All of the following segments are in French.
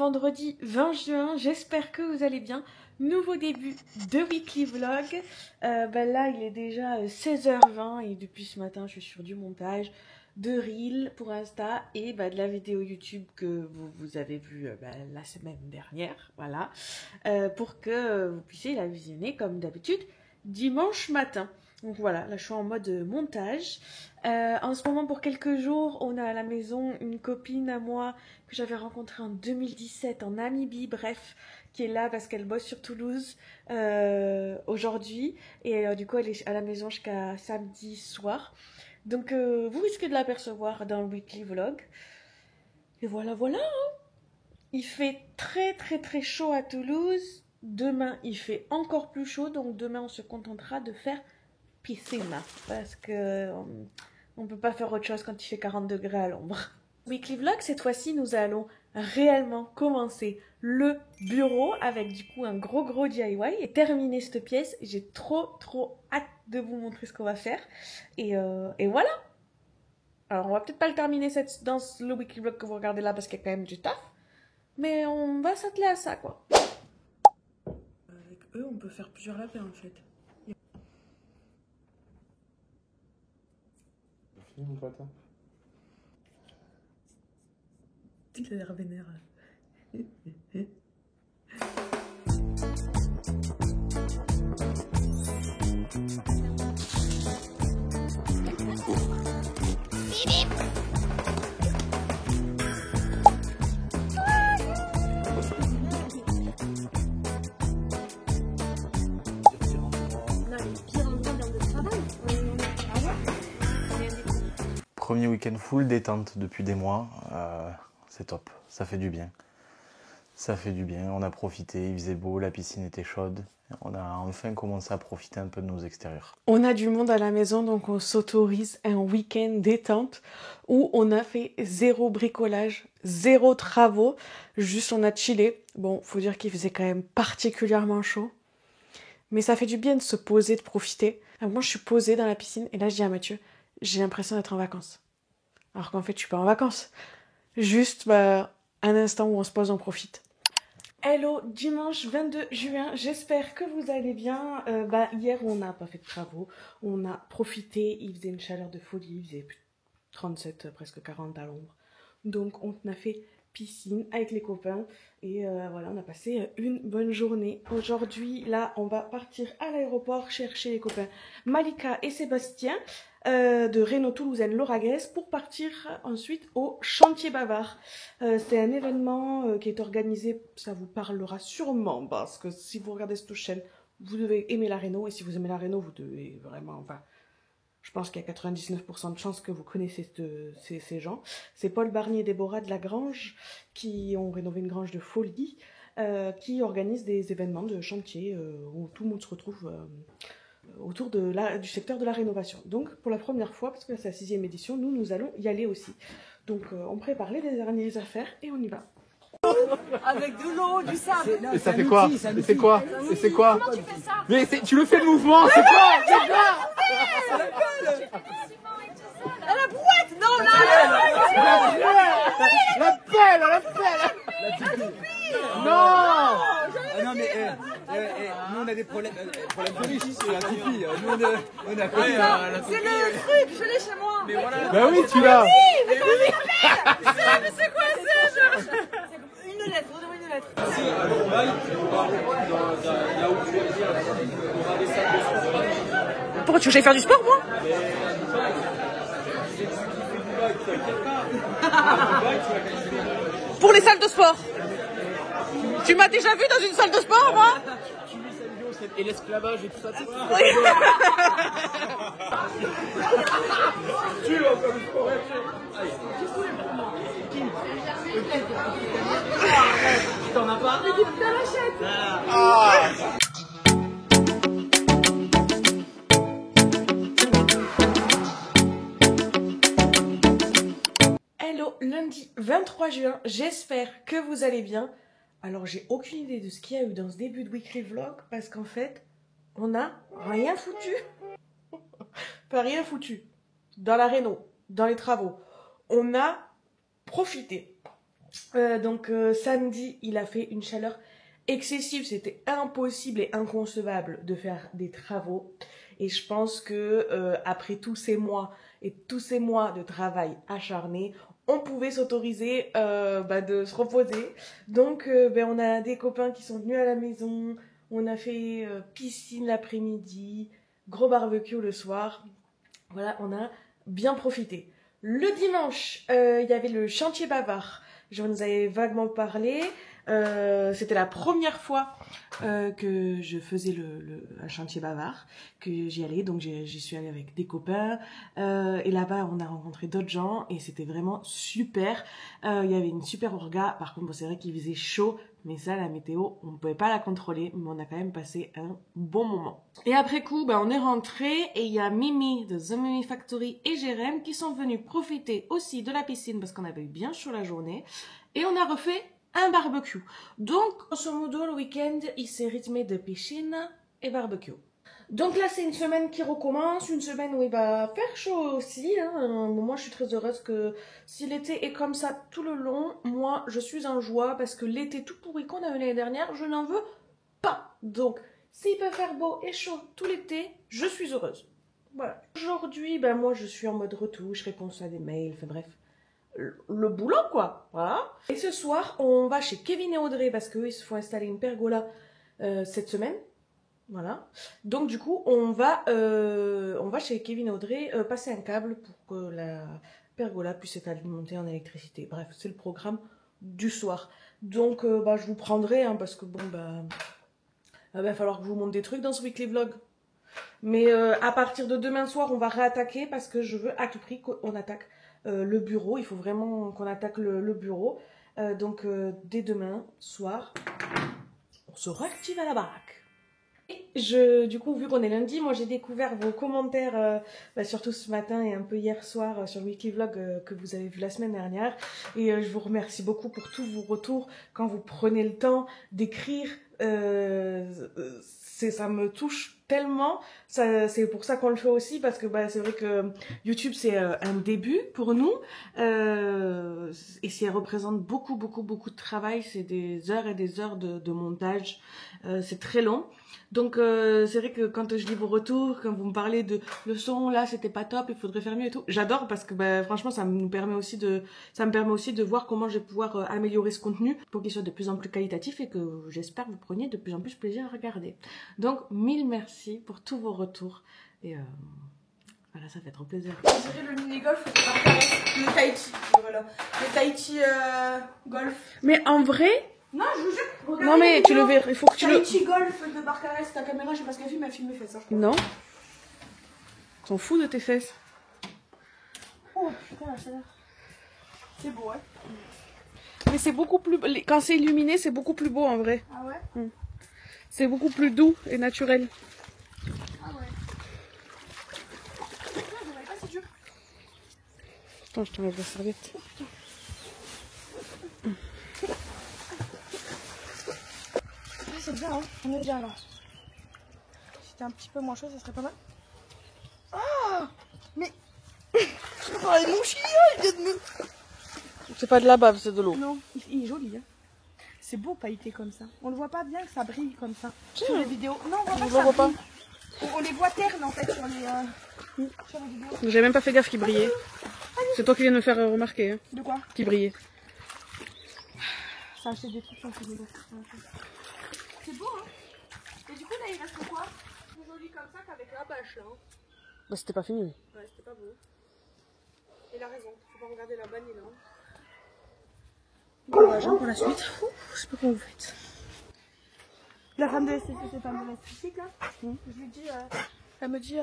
vendredi 20 juin, j'espère que vous allez bien. Nouveau début de Weekly Vlog. Là, il est déjà 16h20 et depuis ce matin, je suis sur du montage de Reel pour Insta et de la vidéo YouTube que vous avez vue la semaine dernière. Voilà. Pour que vous puissiez la visionner comme d'habitude dimanche matin. Donc voilà, là je suis en mode montage. En ce moment, pour quelques jours, on a à la maison une copine à moi que j'avais rencontrée en 2017 en Namibie, bref, qui est là parce qu'elle bosse sur Toulouse aujourd'hui. Et du coup, elle est à la maison jusqu'à samedi soir. Donc vous risquez de l'apercevoir dans le weekly vlog. Et voilà, voilà. Il fait très très très chaud à Toulouse. Demain, il fait encore plus chaud. Donc demain, on se contentera de faire piscine parce que on peut pas faire autre chose quand il fait 40 degrés à l'ombre. Weekly vlog, cette fois-ci nous allons réellement commencer le bureau avec du coup un gros DIY et terminer cette pièce. J'ai trop hâte de vous montrer ce qu'on va faire et voilà. Alors on va peut-être pas le terminer dans le weekly vlog que vous regardez là parce qu'il y a quand même du taf, mais on va s'atteler à ça quoi. Avec eux on peut faire plusieurs lapins en fait. Mon pote. Il a l'air vénère. Premier week-end full détente depuis des mois, c'est top, ça fait du bien. Ça fait du bien, on a profité, il faisait beau, la piscine était chaude. On a enfin commencé à profiter un peu de nos extérieurs. On a du monde à la maison, donc on s'autorise un week-end détente où on a fait zéro bricolage, zéro travaux, juste on a chillé. Bon, faut dire qu'il faisait quand même particulièrement chaud, mais ça fait du bien de se poser, de profiter. Alors moi, je suis posée dans la piscine et là, je dis à Mathieu, j'ai l'impression d'être en vacances. Alors qu'en fait, je suis pas en vacances. Juste un instant où on se pose, on profite. Hello, dimanche 22 juin, j'espère que vous allez bien. Hier, on n'a pas fait de travaux, on a profité, il faisait une chaleur de folie, il faisait plus de 37, presque 40 à l'ombre. Donc, on a fait piscine avec les copains et voilà, on a passé une bonne journée. Aujourd'hui, là, on va partir à l'aéroport chercher les copains Malika et Sébastien de Renault-Toulousaine Lauragès pour partir ensuite au Chantier Bavard. C'est un événement qui est organisé, ça vous parlera sûrement parce que si vous regardez cette chaîne, vous devez aimer la Renault et si vous aimez la Renault, vous devez vraiment... Je pense qu'il y a 99% de chances que vous connaissez ces gens. C'est Paul Barnier et Déborah de la Grange qui ont rénové une grange de folie, qui organisent des événements de chantier où tout le monde se retrouve autour du secteur de la rénovation. Donc pour la première fois, parce que c'est la 6e édition, nous allons y aller aussi. Donc on prépare les dernières affaires et on y va. Avec de l'eau, du sable. Et ça fait quoi? Et c'est quoi? Et c'est quoi? Comment tu fais ça? Mais tu le fais le mouvement, c'est quoi? C'est quoi? La brouette. Non, là. La pelle. Non. Non mais nous on a des problèmes de riches, c'est la tipi. Nous on a fait C'est le truc, je l'ai chez moi. mais voilà. Bah oui, tu l'as. Mais comment ça s'appelle? Mais c'est quoi ça? Une lettre, redonne une lettre. Pourquoi tu veux que j'aille faire du sport, moi? Pour les salles de sport. Tu m'as déjà vu dans une salle de sport, moi? Et l'esclavage et tout ça. Tu vas faire du sport. T'en as pas? Hello, lundi 23 juin, j'espère que vous allez bien. Alors j'ai aucune idée de ce qu'il y a eu dans ce début de weekly vlog parce qu'en fait, on n'a rien foutu. Enfin, rien foutu. Dans la réno, dans les travaux. On a profité. Donc samedi, il a fait une chaleur excessive. C'était impossible et inconcevable de faire des travaux. Et je pense que après tous ces mois et tous ces mois de travail acharné, on pouvait s'autoriser de se reposer. Donc on a des copains qui sont venus à la maison. On a fait piscine l'après-midi, gros barbecue le soir. Voilà, on a bien profité. Le dimanche, il y avait le chantier bavard. Je vous en avais vaguement parlé. C'était la première fois que je faisais un chantier bavard, que j'y allais. Donc j'y suis allée avec des copains. Et là-bas, on a rencontré d'autres gens et c'était vraiment super. Il y avait une super orga. Par contre, c'est vrai qu'il faisait chaud. Mais ça, la météo, on ne pouvait pas la contrôler. Mais on a quand même passé un bon moment. Et après coup, on est rentré et il y a Mimi de The Mimi Factory et Jérém qui sont venus profiter aussi de la piscine parce qu'on avait eu bien chaud la journée. Et on a refait un barbecue. Donc, grosso modo, le week-end, il s'est rythmé de piscine et barbecue. Donc là, c'est une semaine qui recommence, une semaine où il va faire chaud aussi. Moi, je suis très heureuse que si l'été est comme ça tout le long, moi, je suis en joie parce que l'été tout pourri qu'on a eu l'année dernière, je n'en veux pas. Donc, s'il peut faire beau et chaud tout l'été, je suis heureuse. Voilà. Aujourd'hui, moi, je suis en mode retouche, réponse à des mails, enfin bref. Le boulot quoi, voilà. Et ce soir on va chez Kevin et Audrey parce qu'eux ils se font installer une pergola cette semaine, voilà. Donc du coup on va chez Kevin et Audrey passer un câble pour que la pergola puisse être alimentée en électricité. Bref, c'est le programme du soir. Donc je vous prendrai parce que il va falloir que je vous montre des trucs dans ce weekly vlog. Mais à partir de demain soir on va réattaquer parce que je veux à tout prix qu'on attaque le bureau. Il faut vraiment qu'on attaque le bureau. Donc dès demain soir, on se réactive à la baraque. Et du coup, vu qu'on est lundi, moi j'ai découvert vos commentaires, surtout ce matin et un peu hier soir sur le weekly vlog que vous avez vu la semaine dernière. Et je vous remercie beaucoup pour tous vos retours. Quand vous prenez le temps d'écrire, ça me touche tellement. C'est pour ça qu'on le fait aussi, parce que c'est vrai que YouTube c'est un début pour nous. Et si elle représente beaucoup de travail, c'est des heures et des heures de montage. C'est très long. Donc c'est vrai que quand je lis vos retours, quand vous me parlez de le son là c'était pas top, il faudrait faire mieux et tout, j'adore parce que franchement ça me permet aussi de voir comment je vais pouvoir améliorer ce contenu pour qu'il soit de plus en plus qualitatif et que j'espère que vous preniez de plus en plus plaisir à regarder. Donc mille merci pour tous vos retours et voilà, ça fait trop plaisir. On dirait le mini-golf de Barcarès, le Tahiti, voilà. Le Tahiti golf. Mais en vrai, non, je vous jure. Regardez non mais tu le verras, il faut que tu le... Tahiti golf de Barcarès, ta caméra, je sais pas ce qu'elle fait, mais elle filme mes fesses. Hein. Non. T'en fous de tes fesses. Oh putain, la chaleur. C'est beau, hein. Mais c'est beaucoup plus... Quand c'est illuminé, c'est beaucoup plus beau en vrai. Ah ouais. C'est beaucoup plus doux et naturel. Ah ouais. Putain, je n'avais pas si dur. Attends, je t'enlève la serviette. C'est bien, hein. On est bien là. Si c'était un petit peu moins chaud, ça serait pas mal. Ah, mais je peux parler de mon chien, il vient de me... C'est pas de la bave, c'est de l'eau. Non, il est joli. Hein. C'est beau pailleté comme ça. On le voit pas bien que ça brille comme ça sur les vidéos. Non, on voit pas. On les voit ternes en fait sur les vidéos. J'ai même pas fait gaffe qu'il brillait. C'est toi qui viens de me faire remarquer. Hein. De quoi? Qui brillait. Ça a acheté des trucs sur ces vidéos. C'est beau, hein. Et du coup, là, il reste quoi? Plus joli comme ça qu'avec la bâche, là. Hein. C'était pas fini. Ouais, c'était pas beau. Il a raison. Faut pas regarder la vanille, là. Bon, bah, pour la suite. Je sais pas comment vous faites. La femme de l'esthétique, là, je lui dis, elle me dit,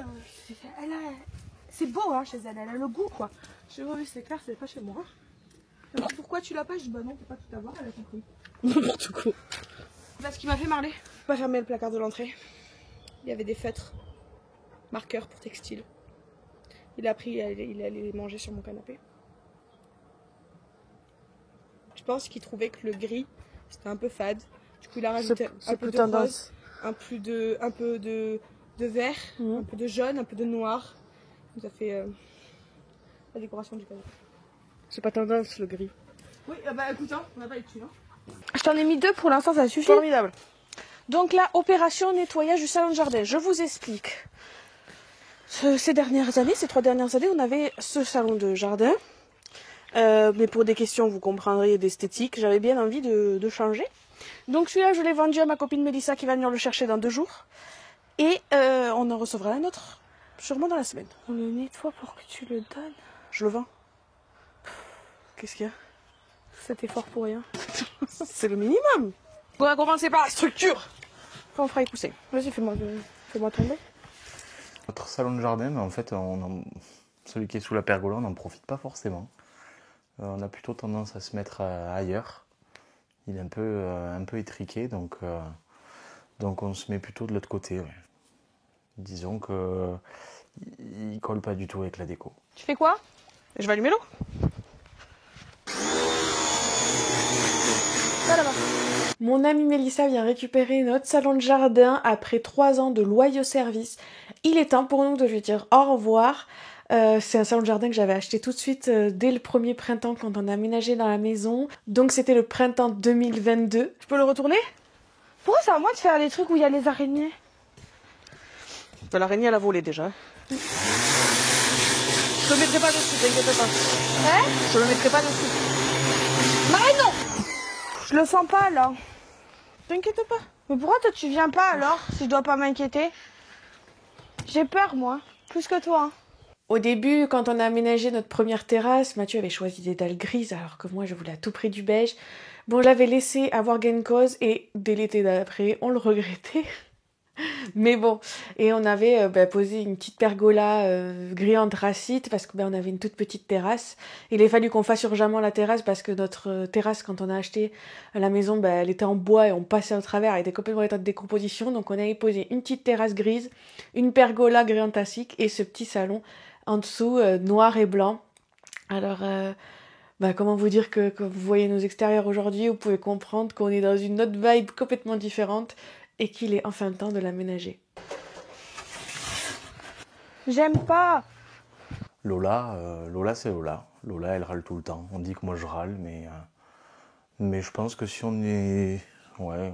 c'est beau, hein, chez elle. Elle a le goût, quoi. Je dis, oui, c'est clair, c'est pas chez moi. Elle me dit, pourquoi tu l'as pas? Je dis, bah non, on peut pas tout avoir, elle a compris. N'importe quoi. Parce qu'il m'a fait marrer. Pas fermer le placard de l'entrée. Il y avait des feutres, marqueurs pour textile. Il a pris, il allait les manger sur mon canapé. Je pense qu'il trouvait que le gris c'était un peu fade. Du coup, il a rajouté un peu de rose, un peu de vert, un peu de jaune, un peu de noir. Ça fait la décoration du canapé. C'est pas tendance le gris. Oui, bah écoute, hein, on va pas être dessus. Hein. Je t'en ai mis 2 pour l'instant, ça suffit. Formidable. Donc là, opération nettoyage du salon de jardin. Je vous explique. Ces 3 dernières années, on avait ce salon de jardin. Mais pour des questions, vous comprendrez, d'esthétique, j'avais bien envie de changer. Donc celui-là, je l'ai vendu à ma copine Mélissa qui va venir le chercher dans 2 jours. Et on en recevra un autre, sûrement dans la semaine. On le nettoie pour que tu le donnes. Je le vends. Qu'est-ce qu'il y a? Cet effort pour rien. C'est le minimum. On va commencer par la structure. Après, on fera les coussins. Vas-y, fais-moi tomber. Notre salon de jardin, mais en fait, celui qui est sous la pergola, on n'en profite pas forcément. On a plutôt tendance à se mettre ailleurs. Il est un peu étriqué, donc on se met plutôt de l'autre côté. Ouais. Disons que il colle pas du tout avec la déco. Tu fais quoi? Je vais allumer l'eau. Là, là-bas. Mon amie Mélissa vient récupérer notre salon de jardin après 3 ans de loyaux service. Il est temps pour nous de lui dire au revoir. C'est un salon de jardin que j'avais acheté tout de suite dès le premier printemps quand on a aménagé dans la maison. Donc c'était le printemps 2022. Je peux le retourner? Pourquoi c'est à moi de faire les trucs où il y a les araignées? L'araignée elle a volé déjà. Je le mettrai pas dessus, t'inquiète pas. Hein? Je le mettrai pas dessus. Marie, non! Je le sens pas là. T'inquiète pas. Mais pourquoi toi tu viens pas alors, si je dois pas m'inquiéter? J'ai peur moi, plus que toi. Au début, quand on a aménagé notre première terrasse, Mathieu avait choisi des dalles grises alors que moi je voulais à tout prix du beige. Bon, je l'avais laissé avoir gain de cause et dès l'été d'après, on le regrettait. Mais bon, et on avait posé une petite pergola gris anthracite parce que on avait une toute petite terrasse. Il a fallu qu'on fasse urgemment la terrasse parce que notre terrasse, quand on a acheté la maison, elle était en bois et on passait au travers, elle était complètement en état de décomposition. Donc on avait posé une petite terrasse grise, une pergola gris anthracite et ce petit salon en dessous noir et blanc. Alors comment vous dire que quand vous voyez nos extérieurs aujourd'hui, vous pouvez comprendre qu'on est dans une autre vibe complètement différente et qu'il est enfin temps de l'aménager. J'aime pas. Lola, c'est Lola. Lola, elle râle tout le temps. On dit que moi je râle, mais je pense que si on est... Ouais,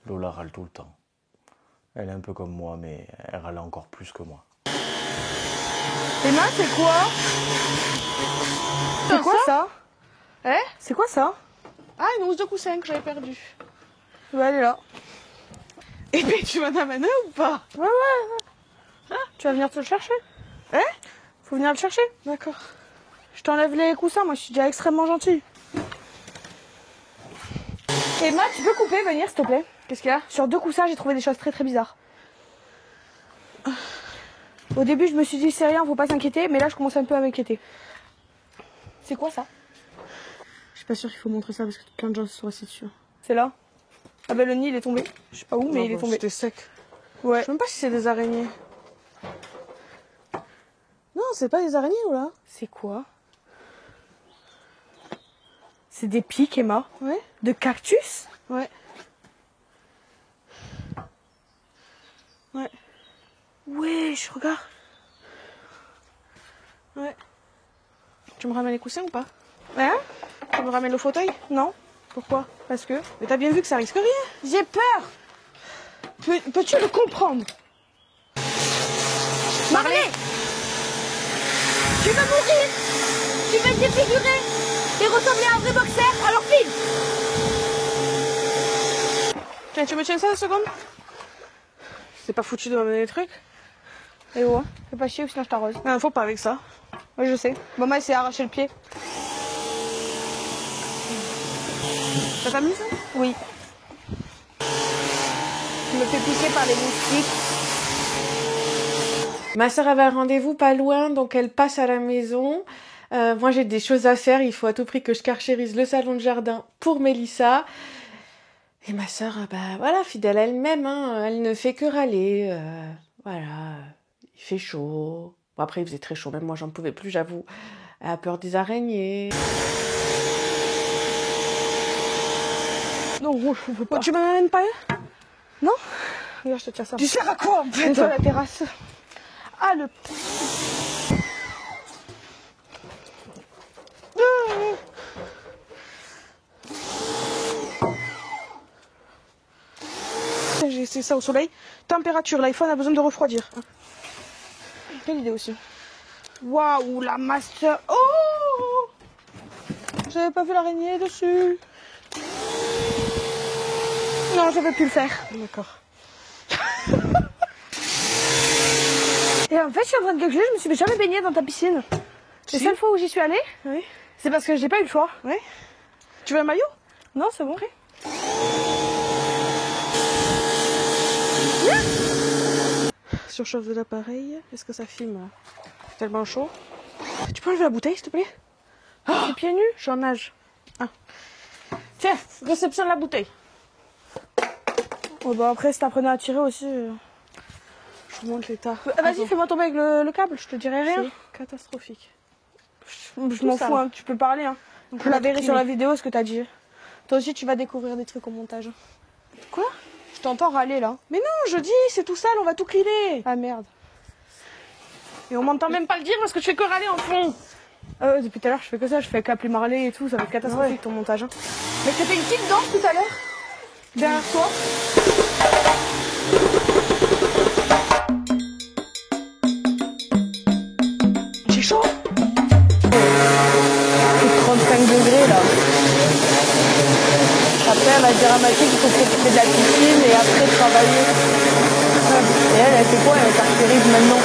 Lola râle tout le temps. Elle est un peu comme moi, mais elle râle encore plus que moi. Emma, c'est quoi? C'est quoi ça? Hein? C'est quoi ça? Ah, une housse de coussin que j'avais perdue. Ouais, elle est là. Eh ben, tu m'en amènes un ou pas? Ouais. Tu vas venir te le chercher? Hein? Faut venir le chercher. D'accord. Je t'enlève les coussins, moi je suis déjà extrêmement gentille. Emma, tu peux couper, venir s'il te plaît? Qu'est-ce qu'il y a? Sur 2 coussins, j'ai trouvé des choses très très bizarres. Au début, je me suis dit c'est rien, faut pas s'inquiéter, mais là je commence un peu à m'inquiéter. C'est quoi ça? Je suis pas sûre qu'il faut montrer ça parce que plein de gens se sont assis dessus. C'est là. Ah ben le nid il est tombé. Je sais pas où, mais il est tombé. C'était sec. Ouais. Je sais même pas si c'est des araignées. Non, c'est pas des araignées, là. C'est quoi? C'est des pics, Emma. Ouais. De cactus? Ouais. Ouais. Ouais, je regarde. Ouais. Tu me ramènes les coussins ou pas? Hein? Tu me ramènes le fauteuil? Non. Pourquoi? Parce que... Mais t'as bien vu que ça risque rien. J'ai peur. Peux-tu le comprendre? Marley, tu veux mourir? Tu veux te défigurer et ressembler à un vrai boxeur? Alors file. Tiens, tu me tiens ça 2 secondes? C'est pas foutu de m'amener les trucs? Et ouais, fais pas chier ou sinon je t'arrose. Non, faut pas avec ça. Ouais, je sais. Maman, elle s'est arraché le pied. Ça t'amuse ça? Oui. Je me fais pousser par les moustiques. Ma soeur avait un rendez-vous pas loin, donc elle passe à la maison. Moi, j'ai des choses à faire. Il faut à tout prix que je carchérise le salon de jardin pour Mélissa. Et ma soeur, voilà, fidèle à elle-même, hein, elle ne fait que râler. Voilà, il fait chaud. Bon, après, il faisait très chaud. Même moi, j'en pouvais plus, j'avoue. Elle a peur des araignées. Non, je veux pas. Oh, tu m'en amènes pas un? Non? Regarde, je te tiens ça. Tu sers à quoi en fait? Nettoie la terrasse. Ah, le... ça au soleil. Température, l'iPhone a besoin de refroidir. Quelle idée aussi. Waouh, la master. Oh, j'avais pas vu l'araignée dessus. Non, je peux plus le faire. D'accord. Et en fait, je suis en train de calculer, je me suis jamais baignée dans ta piscine. Les seules fois où j'y suis allée, Oui. c'est parce que j'ai pas eu le choix. Oui. Tu veux un maillot? Non, c'est bon. Surchauffe de l'appareil. Est-ce que ça filme là? Tellement chaud. Tu peux enlever la bouteille, s'il te plaît? Les pieds nus? Je suis en nage. Ah. Tiens, réception de la bouteille. Oh, bah après, si t'apprenais à tirer aussi. Je vous montre l'état. Vas-y, fais-moi tomber avec le câble, je te dirai rien. C'est catastrophique. Je m'en ça. fous, hein, tu peux parler. Hein. Donc, Je la verrai sur la vidéo ce que t'as dit. Toi aussi, tu vas découvrir des trucs au montage. Quoi? Je t'entends râler là. Mais non, je dis, c'est tout sale, on va tout cleaner. Ah merde. Et on m'entend même pas le dire parce que tu fais que râler en fond. Depuis tout à l'heure, je fais que ça, je fais qu'appeler Marley et tout, ça va être catastrophique ton montage. Hein. Mais t'as fait une petite danse tout à l'heure derrière toi. J'ai chaud. 35 degrés là. Après, elle va dire à Mathilde qu'il faut profiter de la piscine et après travailler. Et elle fait quoi? Elle caractérise maintenant.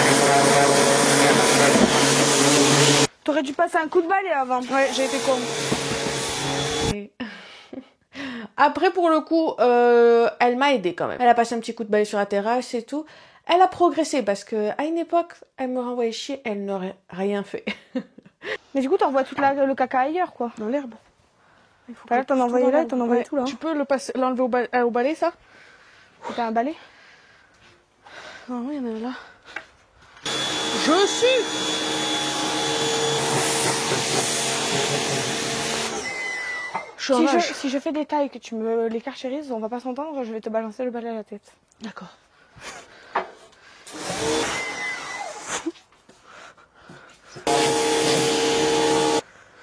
T'aurais dû passer un coup de balai avant. Ouais, j'ai été con. Après, pour le coup, elle m'a aidée quand même. Elle a passé un petit coup de balai sur la terrasse et tout. Elle a progressé parce que à une époque, elle me renvoyait chier, elle n'aurait rien fait. Mais du coup, t'envoies tout le caca ailleurs, quoi. Dans l'herbe. Là, t'en envoyais là, t'en envoyais tout là. Tu peux l'enlever au balai, ça? T'as un balai? Non, il y en a un là. Je suis. Si je fais des tailles que tu me les carchérises, on va pas s'entendre, je vais te balancer le balai à la tête. D'accord.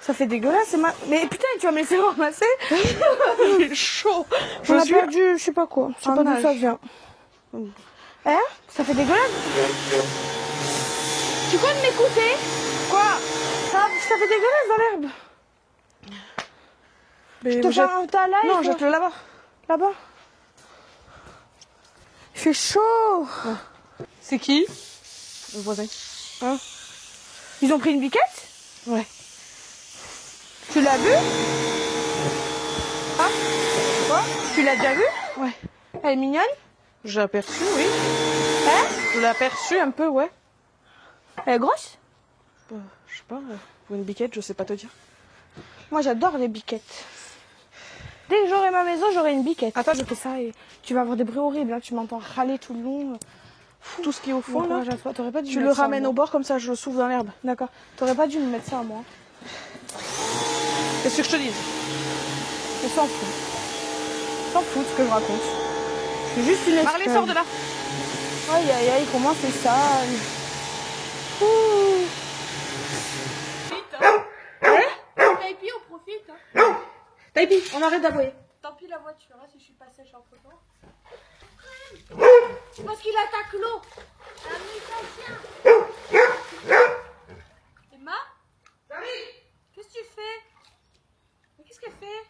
Ça fait dégueulasse, mais putain, tu vas me laisser ramasser? J'ai chaud. On a perdu, je sais pas quoi. Je sais pas d'où ça vient. Hein? Ça fait dégueulasse? Tu comptes m'écouter? Quoi? Ça fait dégueulasse dans l'herbe. Je te fais un ta live? Non, jette-le là-bas. Là-bas? Il fait chaud. Ouais. C'est qui? Le voisin. Hein? Ils ont pris une biquette? Ouais. Tu l'as vu? Ah? Quoi? Tu l'as déjà vu? Ouais. Elle est mignonne? J'ai aperçu, oui. Hein? Je l'ai aperçu un peu, ouais. Elle est grosse? Je sais pas, pour une biquette, je sais pas te dire. Moi, j'adore les biquettes. Dès que j'aurai ma maison, j'aurai une biquette. Attends, je fais ça et tu vas avoir des bruits horribles. Hein. Tu m'entends râler tout le long. Tout ce qui est au fond, là, t'aurais pas dû tu me le mettre ça, ramènes moi. au bord, comme ça, je le souffle dans l'herbe. D'accord. T'aurais pas dû me mettre ça à moi. Qu'est-ce que je te dis? On s'en fout. On s'en fout de ce que je raconte. Je suis juste une Marley, sors de là. Aïe, aïe, aïe, comment c'est ça? Ouh. Taipi, on profite. Hein. Taipi, on arrête d'aboyer. Tant pis la voiture, hein, si je suis pas sèche entre temps. Parce qu'il attaque l'eau. Emma? Qu'est-ce que tu fais? Mais qu'est-ce qu'elle fait?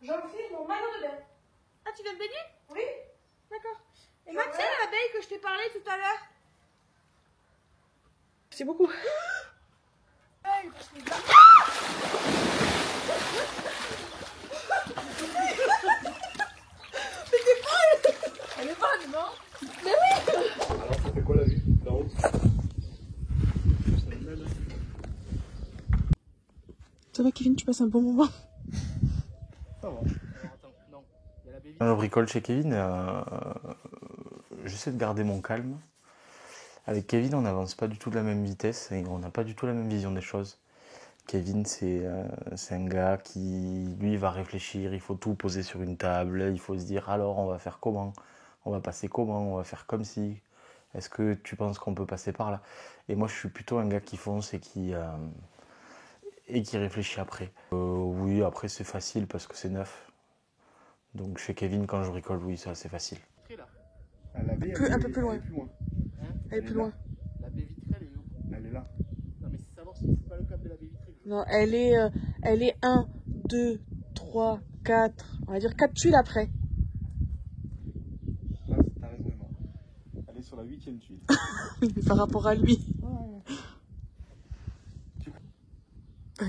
J'enfile mon maillot de bain. Ah, tu viens de baigner? Oui. D'accord. Emma, tu sais l'abeille que je t'ai parlé tout à l'heure? C'est beaucoup. Elle est bonne, non? Alors, ça fait quoi la vue d'en haut? Ça va, Kevin, tu passes un bon moment? Ça va. Non. Il y a la baby. Quand je bricole chez Kevin, j'essaie de garder mon calme. Avec Kevin, on n'avance pas du tout de la même vitesse et on n'a pas du tout la même vision des choses. Kevin, c'est un gars qui, lui, va réfléchir, il faut tout poser sur une table, il faut se dire, alors, on va faire comment? On va passer comment? On va faire comme si? Est-ce que tu penses qu'on peut passer par là? Et moi, je suis plutôt un gars qui fonce et qui réfléchit après. Oui, après, c'est facile parce que c'est neuf. Donc, chez Kevin, quand je bricole, oui, c'est assez facile. La baie, un peu plus loin. Elle est plus loin. Hein? Elle est plus loin. La baie vitrée, elle est où? Elle est là. Non, mais c'est savoir si c'est pas le cap de la baie vitrée. Non, elle est 1, 2, 3, 4. On va dire 4 tuiles après. Ouais, t'as raison, Emma. Elle est sur la 8e tuile. Par rapport à lui. Ouais.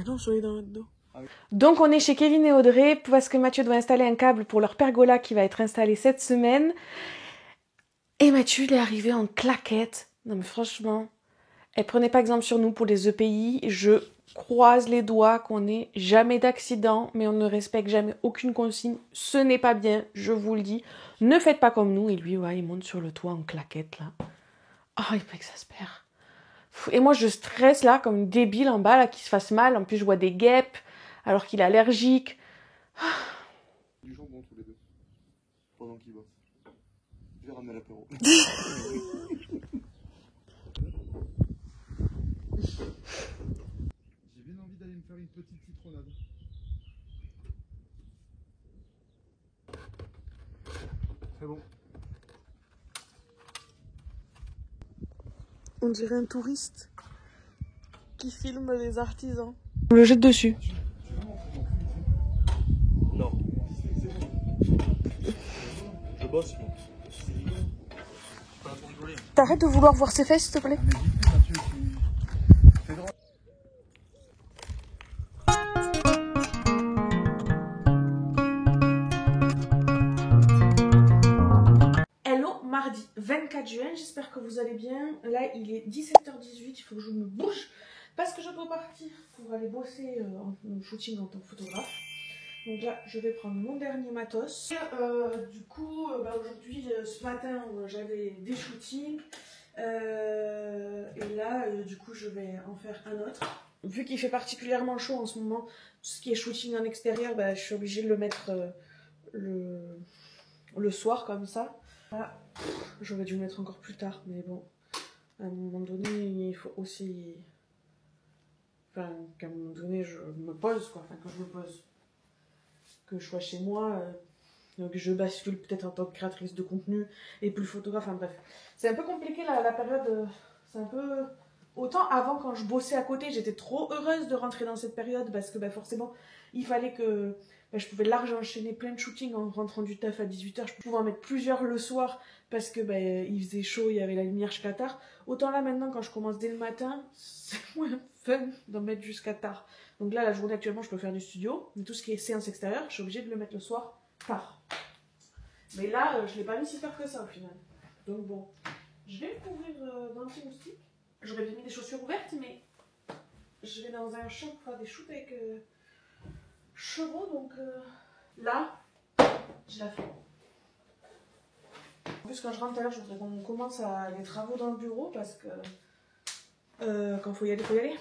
Non, je suis dans le dos. Ah oui. Donc on est chez Kevin et Audrey parce que Mathieu doit installer un câble pour leur pergola qui va être installé cette semaine. Et Mathieu, il est arrivé en claquette. Non mais franchement, prenez pas exemple sur nous pour les EPI. Je croise les doigts qu'on n'ait jamais d'accident, mais on ne respecte jamais aucune consigne. Ce n'est pas bien, je vous le dis. Ne faites pas comme nous. Et lui, ouais, il monte sur le toit en claquette là. Ah, il m'exaspère. Et moi, je stresse là, comme une débile en bas, là, qui se fasse mal. En plus, je vois des guêpes, alors qu'il est allergique. Du jambon tous les deux. Pendant qu'il bosse. Je vais ramener l'apéro. J'ai bien envie d'aller me faire une petite citronnade. C'est bon. On dirait un touriste qui filme les artisans. On le jette dessus. Non. Je bosse, moi. Pas pour rigoler. T'arrêtes de vouloir voir ses fesses, s'il te plaît. Mais vite, Mathieu, tu fais droit. Hello, mardi 24 juin, j'espère que vous allez bien. Là, il est 17h18, il faut que je me bouge parce que je dois partir pour aller bosser en shooting en tant que photographe. Donc là, je vais prendre mon dernier matos. Du coup, aujourd'hui, ce matin, j'avais des shootings. Et là, du coup, je vais en faire un autre. Vu qu'il fait particulièrement chaud en ce moment, tout ce qui est shooting en extérieur, je suis obligée de le mettre le soir comme ça. Là, j'aurais dû le mettre encore plus tard, mais bon, à un moment donné, il faut aussi... Enfin, qu'à un moment donné, je me pose, quoi. Enfin, que je me pose. Que je sois chez moi, donc je bascule peut-être en tant que créatrice de contenu et plus photographe, enfin bref. C'est un peu compliqué la période, c'est un peu... Autant avant, quand je bossais à côté, j'étais trop heureuse de rentrer dans cette période parce que forcément, il fallait que... je pouvais largement enchaîner plein de shootings en rentrant du taf à 18h. Je pouvais en mettre plusieurs le soir parce que il faisait chaud, il y avait la lumière jusqu'à tard. Autant là maintenant, quand je commence dès le matin, c'est moins fun d'en mettre jusqu'à tard. Donc là, la journée actuellement, je peux faire du studio. Mais tout ce qui est séance extérieure, je suis obligée de le mettre le soir tard. Mais là, je ne l'ai pas mis si tard que ça au final. Donc bon, je vais me couvrir d'anti-moustique. J'aurais bien mis des chaussures ouvertes, mais je vais dans un shop pour faire des shoots avec... chevaux, donc là, je la fais. En plus, quand je rentre à l'heure, je voudrais qu'on commence les travaux dans le bureau parce que quand il faut y aller, il faut y aller.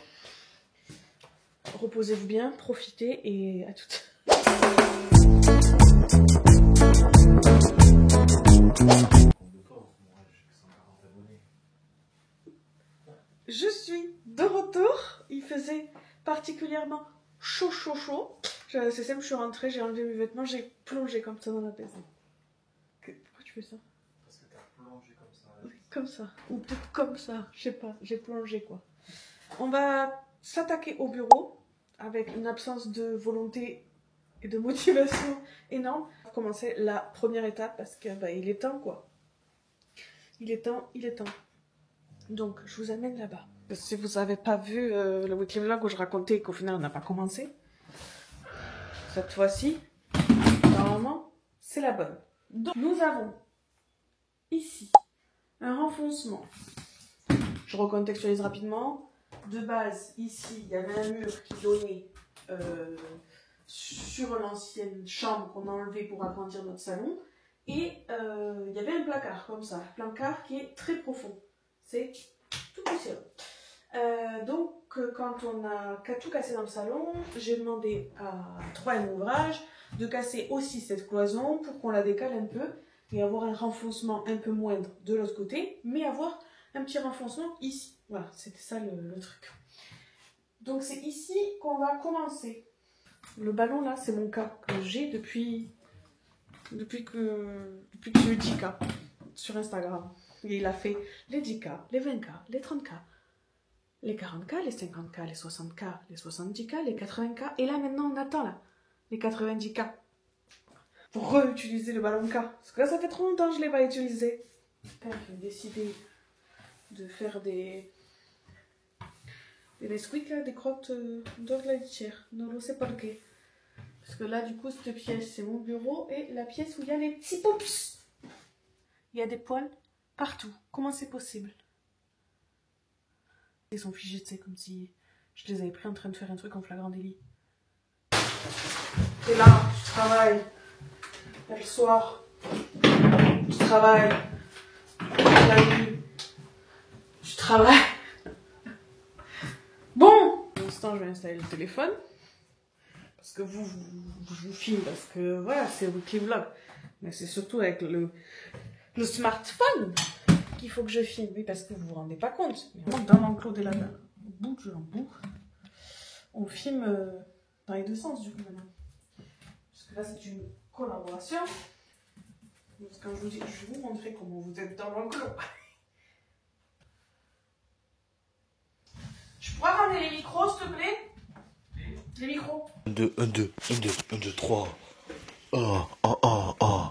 Reposez-vous bien, profitez et à toutes. Je suis de retour. Il faisait particulièrement chaud. C'est simple, je suis rentrée, j'ai enlevé mes vêtements, j'ai plongé comme ça dans la piscine. Pourquoi tu fais ça? Parce que t'as plongé comme ça. Comme ça, ou peut-être comme ça, je sais pas, j'ai plongé quoi. On va s'attaquer au bureau avec une absence de volonté et de motivation énorme. On va commencer la première étape parce que il est temps quoi. Il est temps. Donc je vous amène là-bas. Si vous n'avez pas vu le weekly vlog où je racontais qu'au final on n'a pas commencé, cette fois-ci, normalement, c'est la bonne. Donc, nous avons ici un renfoncement. Je recontextualise rapidement. De base, ici, il y avait un mur qui donnait sur l'ancienne chambre qu'on a enlevée pour agrandir notre salon. Et il y avait un placard comme ça. Un placard qui est très profond. C'est tout poussiéreux. Donc, quand on a tout cassé dans le salon, j'ai demandé à 3M Ouvrage de casser aussi cette cloison pour qu'on la décale un peu et avoir un renfoncement un peu moindre de l'autre côté, mais avoir un petit renfoncement ici. Voilà, c'était ça le truc. Donc, c'est ici qu'on va commencer. Le ballon là, c'est mon cas que j'ai depuis que j'ai 10 cas. sur Instagram. Et il a fait les 10K, les 20K, les 30K, les 40K, les 50K, les 60K, les 70K, les 80K. Et là, maintenant, on attend là, les 90K. Pour réutiliser le ballon K. Parce que là, ça fait trop longtemps que je ne l'ai pas utilisé. Père, j'ai décidé de faire des Nesquik, là, des crottes de la litière. Non, je sais pas lequel. Parce que là, du coup, cette pièce, c'est mon bureau. Et la pièce où il y a les petits poups. Il y a des poils partout. Comment c'est possible? Ils sont figés, tu sais, comme si je les avais pris en train de faire un truc en flagrant délit. T'es là, tu travailles. Le soir, tu travailles. La nuit, tu travailles. Bon, pour l'instant, je vais installer le téléphone. Parce que je vous filme, parce que voilà, c'est weekly vlog. Mais c'est surtout avec le smartphone qu'il faut que je filme. Oui, parce que vous vous rendez pas compte. Mais dans l'enclos des lapins, bouge en boucle. On filme dans les deux sens, du coup, maintenant. Parce que là, c'est une collaboration. Donc, quand je vous dis, je vais vous montrer comment vous êtes dans l'enclos. Je pourrais ramener les micros, s'il te plaît? Les micros. 1, 2, 1, 2, 1, 2, 1, 2, 3. Oh, oh, oh, oh.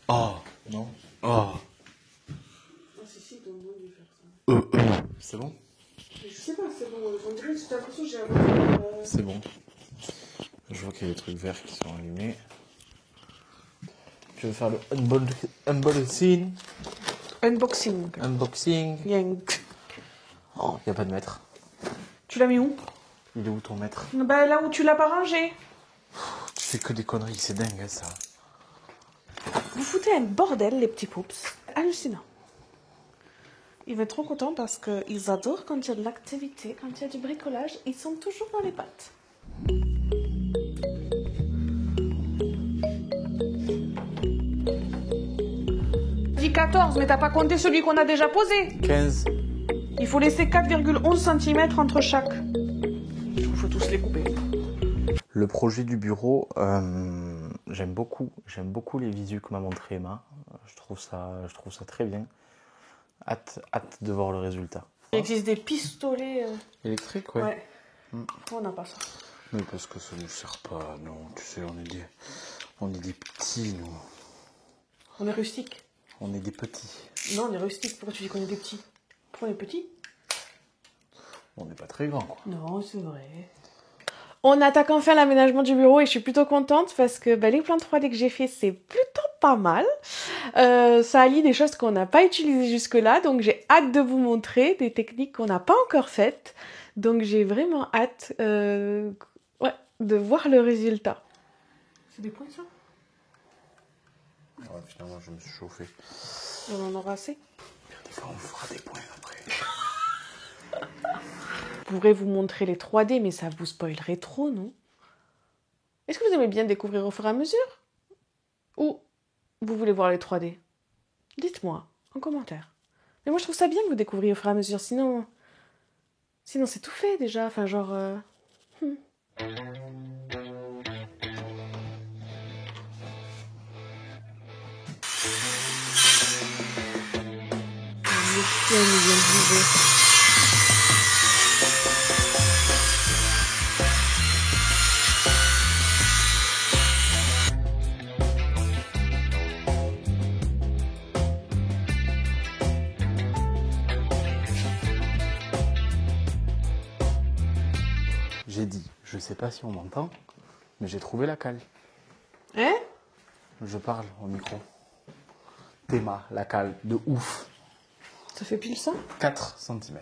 Oh, non. Oh. Ah, si, dans le monde, il va faire ça. C'est bon? Je sais pas, c'est bon. On dirait que j'ai l'impression que j'ai un... C'est bon. Je vois qu'il y a des trucs verts qui sont allumés. Je vais faire le unboxing. Unboxing. Unboxing. Yank. Oh, il n'y a pas de mètre. Tu l'as mis où? Il est où ton mètre? Bah là où tu l'as pas rangé. Tu fais que des conneries, c'est dingue hein, ça. Vous foutez un bordel, les petits poups. Hallucinant. Ils vont être trop contents parce qu'ils adorent quand il y a de l'activité, quand il y a du bricolage. Ils sont toujours dans les pattes. Dis 14, mais t'as pas compté celui qu'on a déjà posé. 15. Il faut laisser 4,11 cm entre chaque. Il faut tous les couper. Le projet du bureau, j'aime beaucoup les visus que m'a montré Emma. Je trouve ça très bien. Hâte de voir le résultat. Il existe des pistolets. Électrique, ouais. Ouais. Pourquoi on n'a pas ça? Mais parce que ça ne nous sert pas, non. Tu sais, on est des petits, nous. On est rustique. On est des petits. Non, on est rustique. Pourquoi tu dis qu'on est des petits? Pourquoi on est petits? On n'est pas très grands, quoi. Non, c'est vrai. On attaque enfin l'aménagement du bureau et je suis plutôt contente parce que les plans 3D que j'ai fait, c'est plutôt pas mal. Ça allie des choses qu'on n'a pas utilisées jusque-là, donc j'ai hâte de vous montrer des techniques qu'on n'a pas encore faites. Donc j'ai vraiment hâte de voir le résultat. C'est des points, ça? Ouais, finalement, je me suis chauffé. On en aura assez? Des fois, on fera des points après. Je pourrais vous montrer les 3D, mais ça vous spoilerait trop, non? Est-ce que vous aimez bien découvrir au fur et à mesure? Ou vous voulez voir les 3D? Dites-moi, en commentaire. Mais moi, je trouve ça bien que vous découvriez au fur et à mesure, sinon c'est tout fait, déjà. Enfin, genre... J'ai dit, je sais pas si on m'entend, mais j'ai trouvé la cale. Hein? Je parle au micro. Théma, la cale, de ouf. Ça fait pile ça? 4 cm.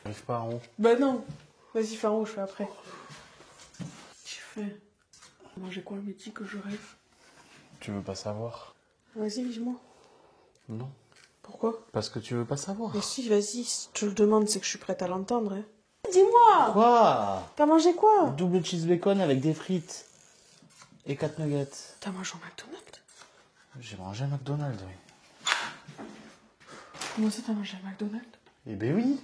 J'arrive pas en haut. Bah non. Vas-y, fais en haut, je fais après. Tu fais... Manger quoi le midi que je rêve? Tu veux pas savoir? Vas-y, dis-moi. Non. Pourquoi? Parce que tu veux pas savoir. Mais si, vas-y, si tu le demandes, c'est que je suis prête à l'entendre. Hein. Dis-moi! Quoi? T'as mangé quoi? Double cheese bacon avec des frites. Et 4 nuggets. T'as mangé au McDonald's? J'ai mangé un McDonald's, oui. Comment ça, t'as mangé à McDonald's? Eh ben oui.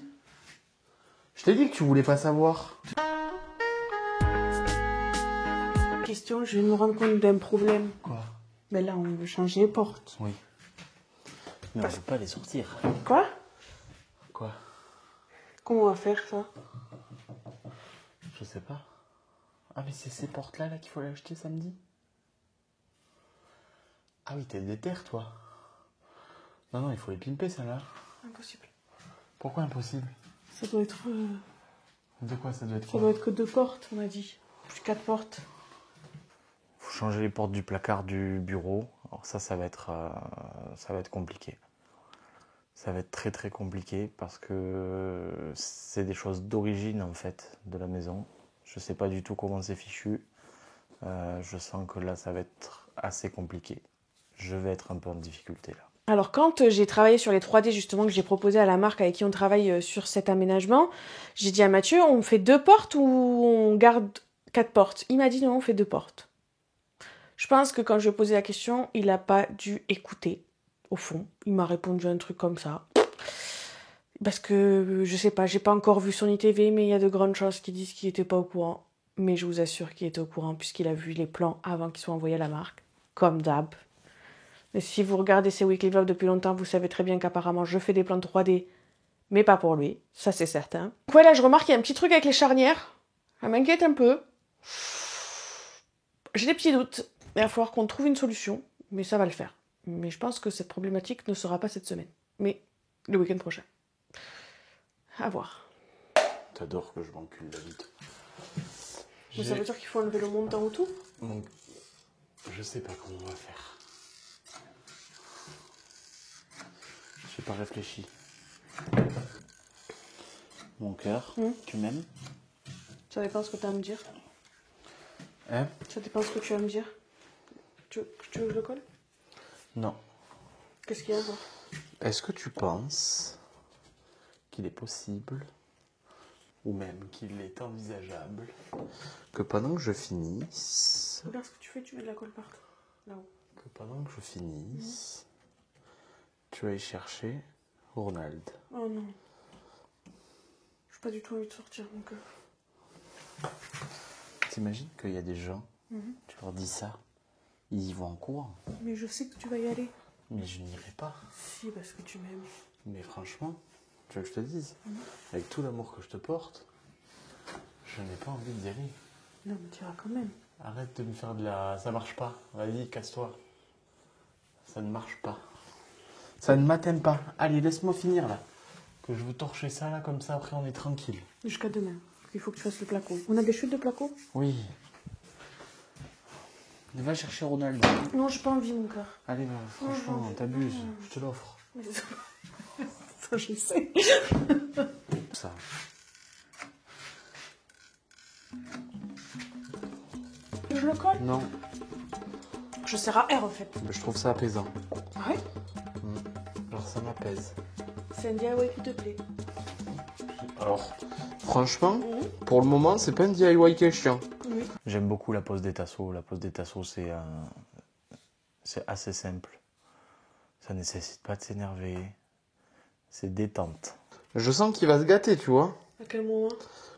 Je t'ai dit que tu voulais pas savoir. Question, je vais me rendre compte d'un problème. Quoi? Mais là, on veut changer les portes. Oui. Mais on ne veut pas les sortir. Quoi? Quoi? Comment on va faire ça? Je sais pas. Ah mais c'est ces portes-là là, qu'il faut les acheter samedi? Ah oui, t'es déter toi. Non, il faut les pimper celles-là. Impossible. Pourquoi impossible? Ça doit être... De quoi ça doit être Ça quoi? doit être que 2 portes, on a dit. Plus 4 portes. Faut changer les portes du placard du bureau. Alors ça va être compliqué. Ça va être très très compliqué parce que c'est des choses d'origine en fait de la maison. Je sais pas du tout comment c'est fichu. Je sens que là ça va être assez compliqué. Je vais être un peu en difficulté là. Alors quand j'ai travaillé sur les 3D justement que j'ai proposé à la marque avec qui on travaille sur cet aménagement, j'ai dit à Mathieu, on fait 2 portes ou on garde 4 portes? Il m'a dit non, on fait 2 portes. Je pense que quand je lui ai posé la question, il n'a pas dû écouter. Au fond, il m'a répondu un truc comme ça. Parce que, je sais pas, j'ai pas encore vu son ITV, mais il y a de grandes chances qui disent qu'il était pas au courant. Mais je vous assure qu'il était au courant, puisqu'il a vu les plans avant qu'ils soient envoyés à la marque. Comme d'hab. Mais si vous regardez ces weekly vlogs depuis longtemps, vous savez très bien qu'apparemment je fais des plans 3D, mais pas pour lui. Ça, c'est certain. Donc ouais, là, je remarque qu'il y a un petit truc avec les charnières. Ça m'inquiète un peu. J'ai des petits doutes. Il va falloir qu'on trouve une solution, mais ça va le faire. Mais je pense que cette problématique ne sera pas cette semaine, mais le week-end prochain. À voir. T'adores que je m'encule David. Mais ça veut dire qu'il faut enlever le montant autour? Donc, je sais pas comment on va faire. J'ai pas réfléchi. Mon cœur, tu m'aimes? Ça dépend ce que tu as à me dire. Hein? Ça dépend ce que tu as à me dire. Tu veux que je le colle? Non. Qu'est-ce qu'il y a à voir? Est-ce que tu penses qu'il est possible, ou même qu'il est envisageable, que pendant que je finisse, Regarde ce que tu fais, tu mets de la colle partout. Là-haut. que pendant que je finisse, tu ailles chercher Ronald? Oh non. J'ai pas du tout envie de sortir mon cœur. T'imagines qu'il y a des gens, tu leur dis ça, ils y vont en courant. Mais je sais que tu vas y aller. Mais je n'irai pas. Si, parce que tu m'aimes. Mais franchement, tu veux que je te dise, avec tout l'amour que je te porte, je n'ai pas envie d'y aller. Non, mais tu iras quand même. Arrête de me faire de la... Ça marche pas. Vas-y, casse-toi. Ça ne marche pas. Ça ne m'atteint pas. Allez, laisse-moi finir là. Que je veux torcher ça là, comme ça, après on est tranquille. Jusqu'à demain. Il faut que tu fasses le placo. On a des chutes de placo? Oui. Va chercher Ronald. Non, j'ai pas envie, mon cœur. Allez, va, franchement, t'abuses. Je te l'offre. Mais ça, je sais. Ça. Je le colle? Non, Je serre à R, en fait. mais je trouve ça apaisant. Ah ouais? Alors ça m'apaise. C'est un DIY qui te plaît. Alors, franchement, pour le moment, c'est pas un DIY qui est chiant. Oui. J'aime beaucoup la pose des tasseaux. La pose des tasseaux, c'est assez simple. Ça nécessite pas de s'énerver. C'est détente. Je sens qu'il va se gâter, tu vois. À quel moment?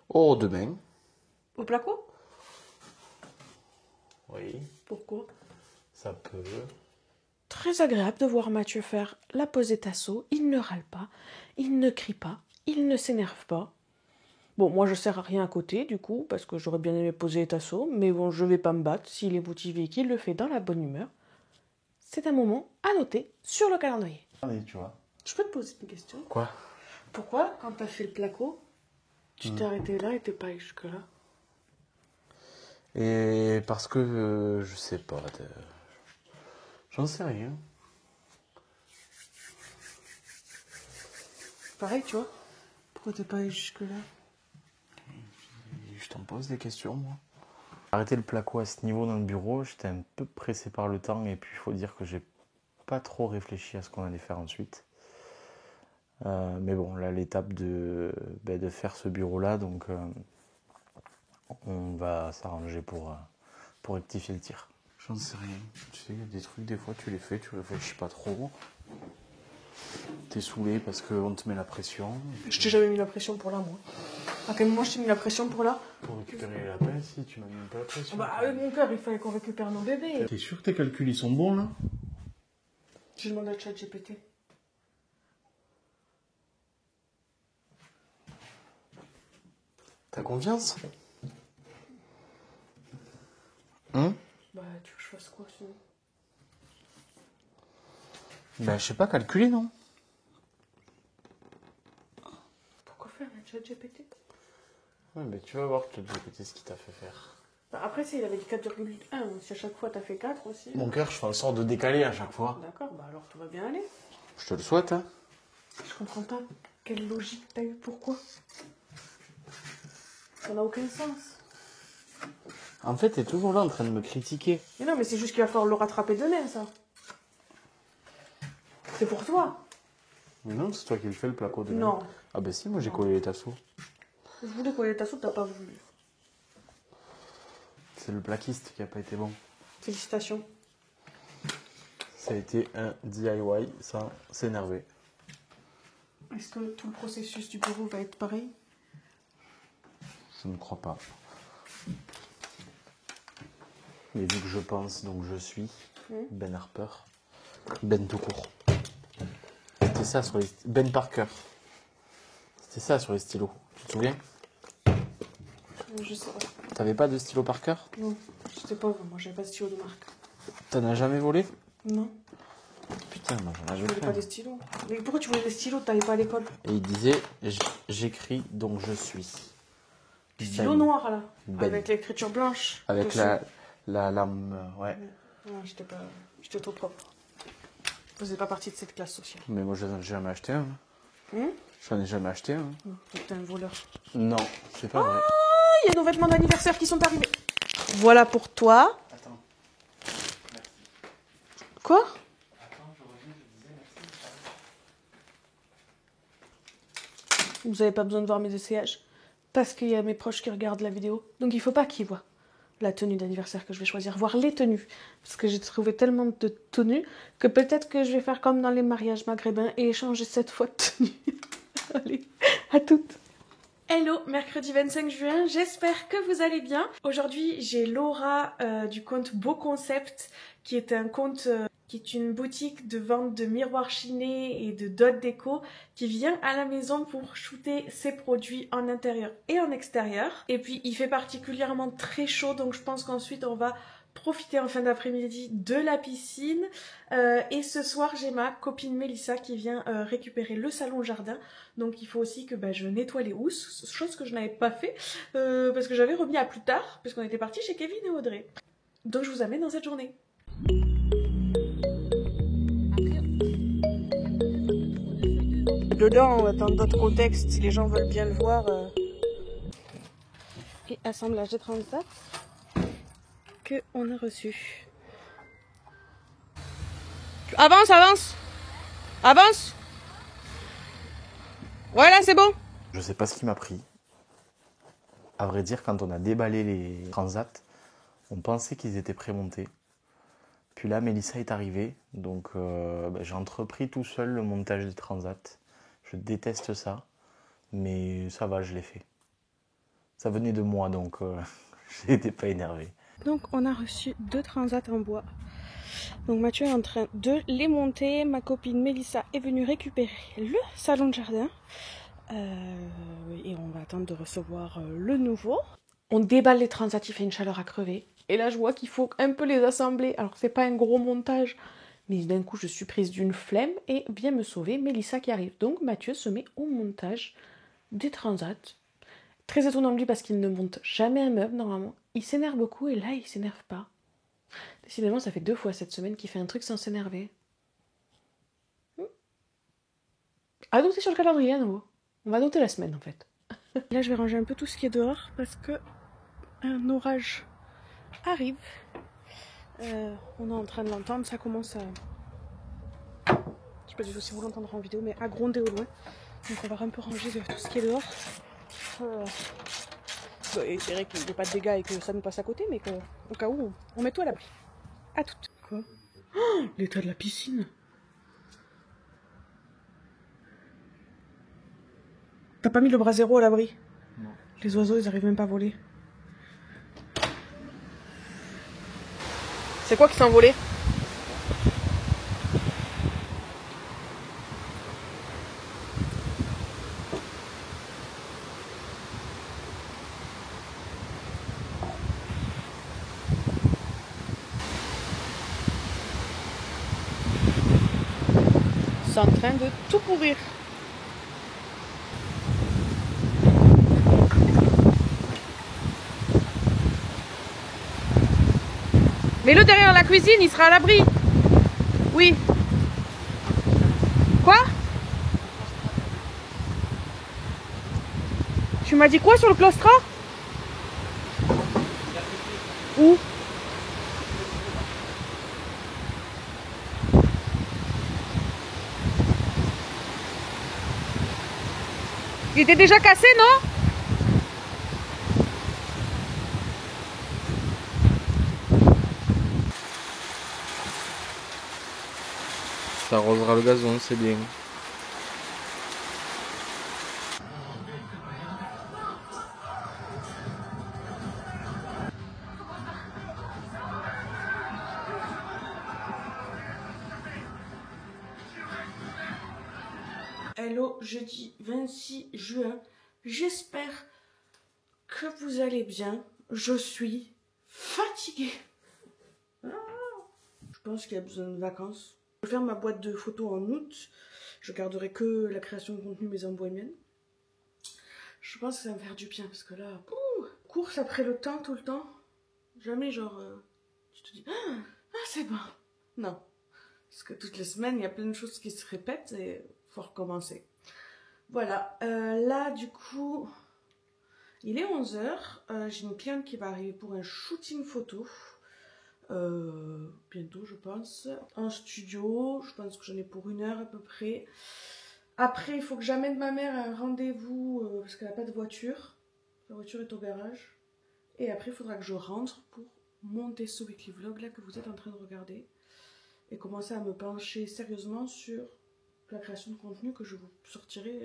Oh, demain. Au placo? Oui, Pourquoi? ça peut. Très agréable de voir Mathieu faire la pose des tasseaux. Il ne râle pas, il ne crie pas, il ne s'énerve pas. Bon, moi je sers à rien à côté du coup, parce que j'aurais bien aimé poser les tasseaux, mais bon, je vais pas me battre s'il est motivé et qu'il le fait dans la bonne humeur. C'est un moment à noter sur le calendrier. Allez, tu vois. Je peux te poser une question? Quoi? Pourquoi, quand t'as fait le placo, tu t'es arrêté là et t'es pas allé jusque-là? Et parce que, je sais pas, j'en sais rien. Pareil, tu vois? Pourquoi t'es pas allé jusque-là? Je t'en pose des questions, moi. Arrêter le placo à ce niveau dans le bureau, j'étais un peu pressé par le temps et puis il faut dire que j'ai pas trop réfléchi à ce qu'on allait faire ensuite. Mais bon, là, l'étape de faire ce bureau-là, donc on va s'arranger pour rectifier le tir. J'en sais rien. Tu sais, il y a des trucs, des fois, tu les fais, tu réfléchis pas trop. T'es saoulé parce qu'on te met la pression. Je t'ai jamais mis la pression pour là, moi. À quel moment je t'ai mis la pression pour là? Pour récupérer la paix, si tu m'as mis un peu la pression. Bah avec mon cœur, il fallait qu'on récupère nos bébés. T'es sûr que tes calculs ils sont bons là? Je demande à ChatGPT. T'as confiance? Hein? Bah tu veux que je fasse quoi sinon? Bah je sais pas, calculer non? Pourquoi faire un ChatGPT? Ouais, mais tu vas voir ChatGPT ce qu'il t'a fait faire. Bah, après, il avait dit 4,1. Si à chaque fois t'as fait 4 aussi. Mon cœur, je fais en sorte de décaler à chaque fois. D'accord, bah alors tout va bien aller. Je te le souhaite, hein. Je comprends pas. Quelle logique t'as eu? Pourquoi? Ça n'a aucun sens. En fait, t'es toujours là en train de me critiquer. Mais non, mais c'est juste qu'il va falloir le rattraper demain, ça. C'est pour toi. Mais non, c'est toi qui le fais le placo de Non. Ah bah si, moi j'ai collé les tasseaux. Je voulais coller ta soupe, t'as pas voulu. C'est le plaquiste qui a pas été bon. Félicitations. Ça a été un DIY sans s'énerver. Est-ce que tout le processus du bureau va être pareil? Je ne crois pas. Mais vu que je pense, donc je suis Ben Harper. Ben tout court. C'était ça sur les... Ben Parker. C'était ça sur les stylos. Tu te souviens? Je sais pas. T'avais pas de stylo Parker? Non, je sais pas, moi j'avais pas de stylo de marque. T'en as jamais volé? Non, Putain, moi j'en je avais voulais pas plein. des stylos. Mais pourquoi tu voulais des stylos? T'allais pas à l'école? Et il disait, j'écris donc je suis. Des stylos noirs là, Ben. avec l'écriture blanche. Avec dessus. la lame, ouais. Non, j'étais trop propre. Je faisais pas partie de cette classe sociale. Mais moi j'en ai jamais acheté un. J'en ai jamais acheté un. T'es un voleur. Non, c'est pas vrai. Il y a nos vêtements d'anniversaire qui sont arrivés. Voilà pour toi. Attends. Quoi? Vous avez pas besoin de voir mes essayages. Parce qu'il y a mes proches qui regardent la vidéo. Donc il faut pas qu'ils voient la tenue d'anniversaire que je vais choisir. Voir les tenues. Parce que j'ai trouvé tellement de tenues que peut-être que je vais faire comme dans les mariages maghrébins et échanger cette fois de tenue. Allez, à toutes. Hello, mercredi 25 juin, j'espère que vous allez bien. Aujourd'hui, j'ai Laura du compte Beau Concept, qui est un compte qui est une boutique de vente de miroirs chinés et de dot déco, qui vient à la maison pour shooter ses produits en intérieur et en extérieur. Et puis, il fait particulièrement très chaud, donc je pense qu'ensuite, on va profiter en fin d'après-midi de la piscine. Et ce soir, j'ai ma copine Mélissa qui vient récupérer le salon jardin. Donc il faut aussi que je nettoie les housses, chose que je n'avais pas fait parce que j'avais remis à plus tard, parce qu'on était partis chez Kevin et Audrey. Donc je vous amène dans cette journée. Dedans, dans d'autres contextes, si les gens veulent bien le voir. Et assemblage de transat que on a reçu. Avance, avance, avance. Voilà, c'est bon. Je sais pas ce qui m'a pris. À vrai dire, quand on a déballé les transats, on pensait qu'ils étaient prémontés. Puis là, Mélissa est arrivée, donc j'ai entrepris tout seul le montage des transats. Je déteste ça, mais ça va, je l'ai fait. Ça venait de moi, donc je n'étais pas énervé. Donc on a reçu 2 transats en bois. Donc Mathieu est en train de les monter. Ma copine Mélissa est venue récupérer le salon de jardin. Et on va attendre de recevoir le nouveau. On déballe les transats, il fait une chaleur à crever. Et là je vois qu'il faut un peu les assembler. Alors c'est pas un gros montage, mais d'un coup je suis prise d'une flemme et vient me sauver Mélissa qui arrive. Donc Mathieu se met au montage des transats. Très étonnant de lui parce qu'il ne monte jamais un meuble normalement. Il s'énerve beaucoup et là il s'énerve pas. Décidément ça fait 2 fois cette semaine qu'il fait un truc sans s'énerver. À noter sur le calendrier à nouveau. On va noter la semaine en fait. Là je vais ranger un peu tout ce qui est dehors parce que un orage arrive. On est en train de l'entendre, ça commence à... Je sais pas du tout si vous l'entendrez en vidéo, mais à gronder au loin. Donc on va un peu ranger tout ce qui est dehors. Et c'est vrai qu'il n'y ait pas de dégâts et que ça nous passe à côté, mais qu'au cas où, on met tout à l'abri. À toutes. Quoi? Oh, l'état de la piscine. T'as pas mis le bras zéro à l'abri? Non. Les oiseaux, ils arrivent même pas à voler. C'est quoi qui s'est envolé? C'est en train de tout pourrir. Mets-le derrière la cuisine, il sera à l'abri. Oui. Quoi? Tu m'as dit quoi sur le claustra? Où? Il était déjà cassé, non? Ça arrosera le gazon, c'est bien. Hello, jeudi 26 juin. J'espère que vous allez bien. Je suis fatiguée. Je pense qu'il y a besoin de vacances. Je vais faire ma boîte de photos en août. Je garderai que la création de contenu maison bohémienne. Je pense que ça va me faire du bien parce que là, course après le temps tout le temps. Jamais genre, tu te dis, ah c'est bon. Non. Parce que toutes les semaines, il y a plein de choses qui se répètent et faut recommencer. Voilà, là du coup, il est 11 h. J'ai une cliente qui va arriver pour un shooting photo. Bientôt je pense. En studio, je pense que j'en ai pour 1 heure à peu près. Après, il faut que j'amène ma mère à un rendez-vous parce qu'elle n'a pas de voiture. La voiture est au garage. Et après, il faudra que je rentre pour monter ce weekly vlog là que vous êtes en train de regarder. Et commencer à me pencher sérieusement sur la création de contenu que je vous sortirai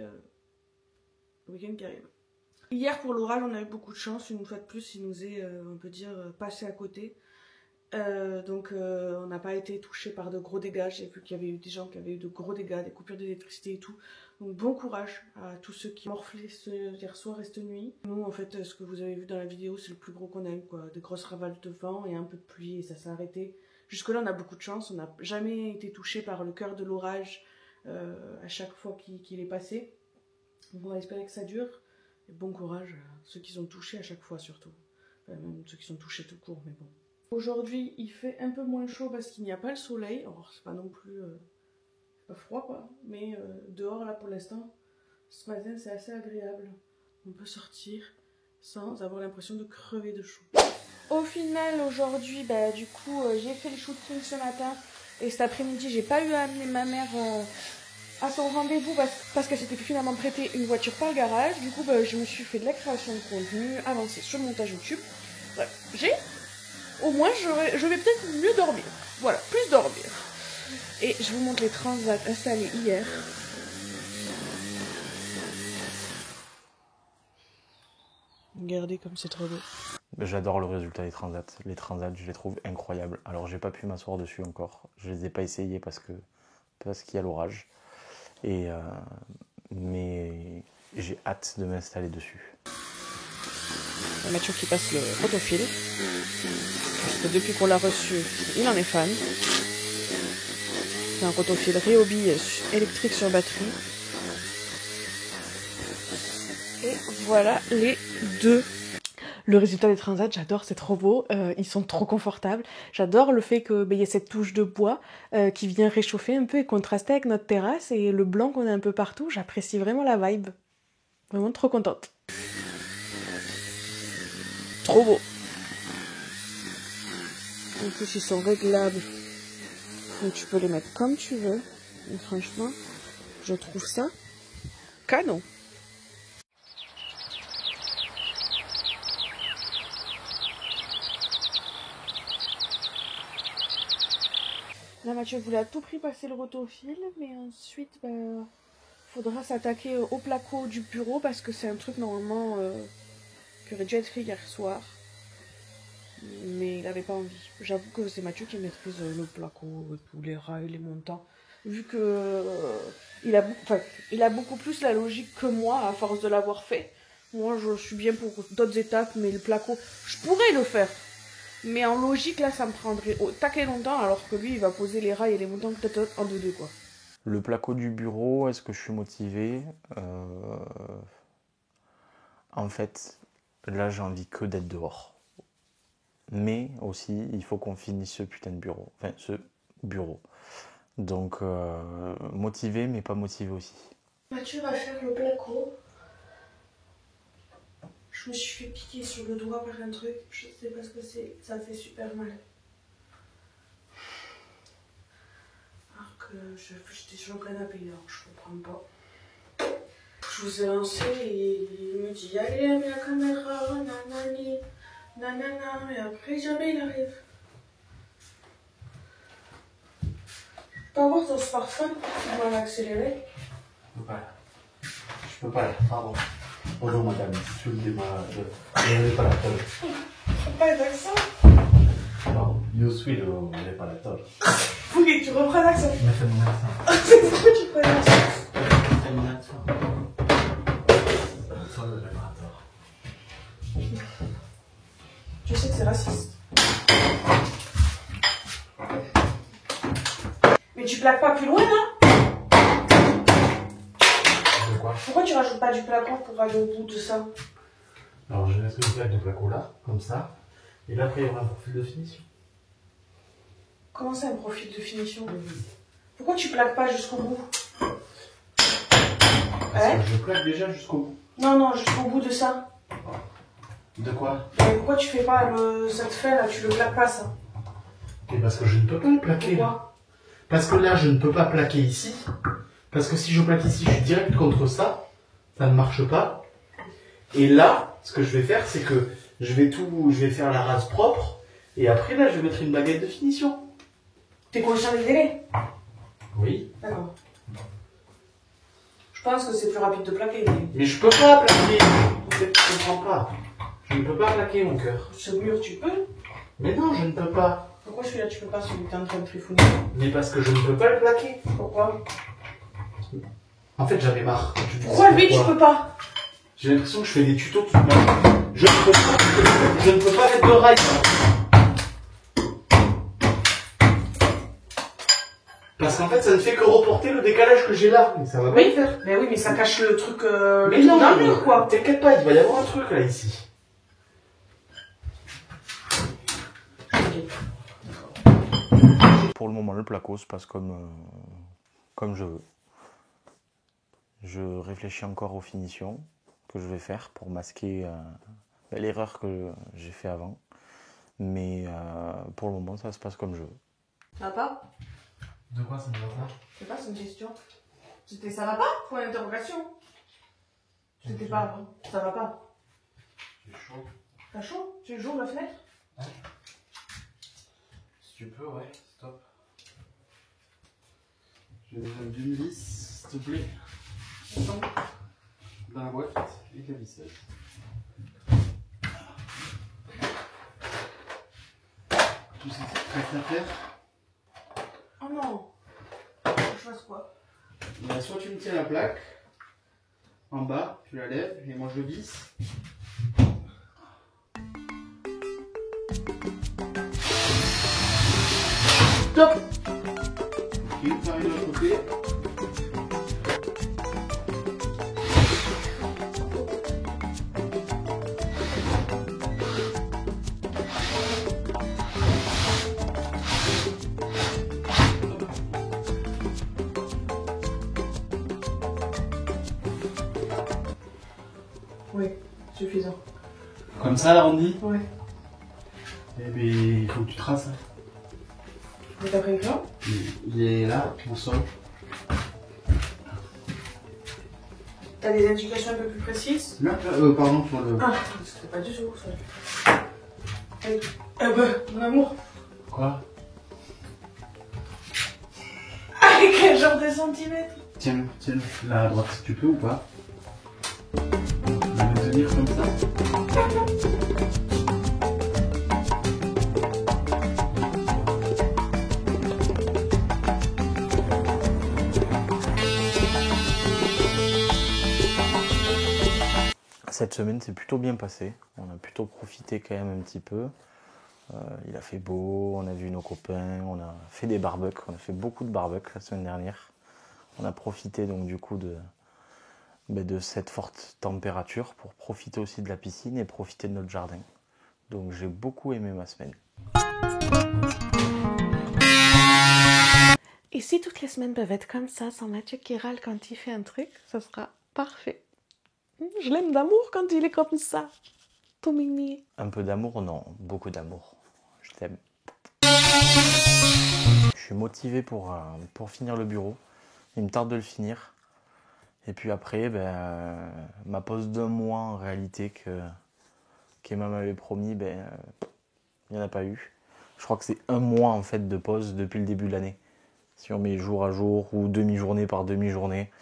le week-end qui arrive. Hier pour l'orage on a eu beaucoup de chance, une fois de plus il nous est on peut dire passé à côté. Donc on n'a pas été touché par de gros dégâts. J'ai vu qu'il y avait eu des gens qui avaient eu de gros dégâts, des coupures d'électricité et tout. Donc bon courage à tous ceux qui morflaient hier soir et cette nuit. Nous en fait ce que vous avez vu dans la vidéo c'est le plus gros qu'on a eu quoi. Des grosses rafales de vent et un peu de pluie et ça s'est arrêté. Jusque là on a beaucoup de chance, on n'a jamais été touché par le cœur de l'orage à chaque fois qu'il est passé. Donc on va espérer que ça dure. Et bon courage à ceux qui sont touchés à chaque fois surtout. Enfin, même ceux qui sont touchés tout court mais bon. Aujourd'hui, il fait un peu moins chaud parce qu'il n'y a pas le soleil. Alors, c'est pas non plus pas froid, quoi. Mais dehors, là, pour l'instant, ce matin, c'est assez agréable. On peut sortir sans avoir l'impression de crever de chaud. Au final, aujourd'hui, bah, du coup, j'ai fait le shooting ce matin. Et cet après-midi, j'ai pas eu à amener ma mère à son rendez-vous parce qu'elle s'était finalement prêté une voiture par le garage. Du coup, bah, je me suis fait de la création de contenu, avancé sur le montage YouTube. Bref, au moins, je vais peut-être mieux dormir. Voilà, plus dormir. Et je vous montre les transats installés hier. Regardez comme c'est trop beau. J'adore le résultat des transats. Les transats, je les trouve incroyables. Alors, j'ai pas pu m'asseoir dessus encore. Je les ai pas essayés parce qu'il y a l'orage. Mais j'ai hâte de m'installer dessus. Mathieu qui passe le photofil. Parce que depuis qu'on l'a reçu, il en est fan. C'est un photofil Ryobi électrique sur batterie. Et voilà les deux. Le résultat des transats, j'adore, c'est trop beau. Ils sont trop confortables. J'adore le fait qu'il y ait cette touche de bois qui vient réchauffer un peu et contraster avec notre terrasse. Et le blanc qu'on a un peu partout, j'apprécie vraiment la vibe. Vraiment trop contente. Trop beau. En plus, ils sont réglables. Donc, tu peux les mettre comme tu veux. Et franchement, je trouve ça canon. Là, Mathieu voulait à tout prix passer le rotofil, mais ensuite, faudra s'attaquer au placo du bureau parce que c'est un truc normalement qui aurait dû être fait hier soir. Mais il n'avait pas envie. J'avoue que c'est Mathieu qui maîtrise le placo, tous les rails, les montants. Vu que il a beaucoup plus la logique que moi à force de l'avoir fait. Moi je suis bien pour d'autres étapes, mais le placo, je pourrais le faire. Mais en logique là ça me prendrait au taquet longtemps, alors que lui il va poser les rails et les montants peut-être en 2-2 quoi. Le placo du bureau, est-ce que je suis motivé? En fait, là j'ai envie que d'être dehors. Mais aussi, il faut qu'on finisse ce putain de bureau. Enfin, ce bureau. Donc, motivé, mais pas motivé aussi. Mathieu va faire le placo. Je me suis fait piquer sur le doigt par un truc. Je sais pas ce que c'est. Ça fait super mal. Alors que j'étais sur le canapé, alors je comprends pas. Je vous ai lancé et il me dit allez, mets la caméra, nanani, nanana. Et après, jamais il arrive. Tu peux avoir ton smartphone pour l'accélérer? Je peux pas là. Je peux pas là, pardon. Bonjour madame, je ne l'ai pas la tôle. C'est pas d'accent. Pardon, je suis le n'ai pas la tôle. Faut que tu reprennes l'accent. Mais fais mon accent. C'est pourquoi tu prends l'accent? Fais mon accent. Sur le réparateur. Tu sais que c'est raciste. Mais tu plaques pas plus loin, hein? De quoi? Pourquoi tu rajoutes pas du placo pour aller au bout de ça? Alors je laisse une plaque de placo là, comme ça. Et là après il y aura un profil de finition. Comment c'est un profil de finition? Pourquoi tu plaques pas jusqu'au bout? Parce que je plaque déjà jusqu'au bout. Non, jusqu'au bout de ça. De quoi? Mais pourquoi tu fais pas cette fin là, tu le plaques pas ça? Et parce que je ne peux pas le plaquer. Pourquoi? Parce que là je ne peux pas plaquer ici. Parce que si je plaque ici, je suis direct contre ça. Ça ne marche pas. Et là, ce que je vais faire, c'est que je vais faire la rase propre. Et après là, je vais mettre une baguette de finition. T'es conscient des délais? Oui. D'accord. Je pense que c'est plus rapide de plaquer. Mais je peux pas plaquer. Tu comprends pas. Je ne peux pas plaquer mon cœur. Ce mur, tu peux? Mais non, je ne peux pas. Pourquoi celui-là tu peux pas, celui que t'es en train de trifouiller? Mais parce que je ne peux pas le plaquer. Pourquoi? En fait, j'avais marre. Pourquoi lui tu peux pas? J'ai l'impression que je fais des tutos toute ma vie. Je ne peux pas mettre de rail. Parce qu'en fait, ça ne fait que reporter le décalage que j'ai là. Mais ça va pas le faire. Mais oui, mais ça cache le truc, Mais non, dans le mur, quoi. T'inquiète pas, il va y avoir un truc là, ici. Pour le moment, le placo se passe comme je veux. Je réfléchis encore aux finitions que je vais faire pour masquer l'erreur que j'ai fait avant. Mais pour le moment, ça se passe comme je veux. Ça va pas? De quoi ça me va pas? Je sais pas, c'est une question. Ça va pas? Point d'interrogation. C'était pas avant. Ça va pas. J'ai chaud. T'as chaud? Tu ouvres la fenêtre? Ouais. Si tu peux, ouais, stop. J'ai besoin d'une vis, s'il te plaît. Dans la boîte et la visseuse. Tout ce qui te reste à faire. Oh non. Je fasse quoi? Bah, soit tu me tiens la plaque en bas, tu la lèves et moi je visse. Stop. Ok, pareil de l'autre côté. Oui, suffisant. Comme ça, l'arrondi? Ouais. Eh bien, il faut que tu traces. Hein. Mais t'as pris le plan? Il est là, au sol. T'as des indications un peu plus précises? Là, pardon, sur le... Ah, c'était pas du tout ça. Mon amour. Quoi? Avec quel genre de centimètres? Tiens, là à droite, si tu peux ou pas? Je vais tenir comme ça. cette semaine s'est plutôt bien passée. On a plutôt profité quand même un petit peu. Il a fait beau, on a vu nos copains, on a fait des barbecues, on a fait beaucoup de barbecues la semaine dernière. On a profité donc du coup de cette forte température pour profiter aussi de la piscine et profiter de notre jardin. Donc j'ai beaucoup aimé ma semaine. Et si toutes les semaines peuvent être comme ça, sans Mathieu qui râle quand il fait un truc, ça sera parfait. Je l'aime d'amour quand il est comme ça. Tout mimi. Un peu d'amour, non, beaucoup d'amour. Je t'aime. Je suis motivé pour finir le bureau. Il me tarde de le finir. Et puis après, ma pause d'un mois en réalité qu'Emma m'avait promis, il n'y en a pas eu. Je crois que c'est un mois en fait de pause depuis le début de l'année. Si on met jour à jour ou demi-journée par demi-journée.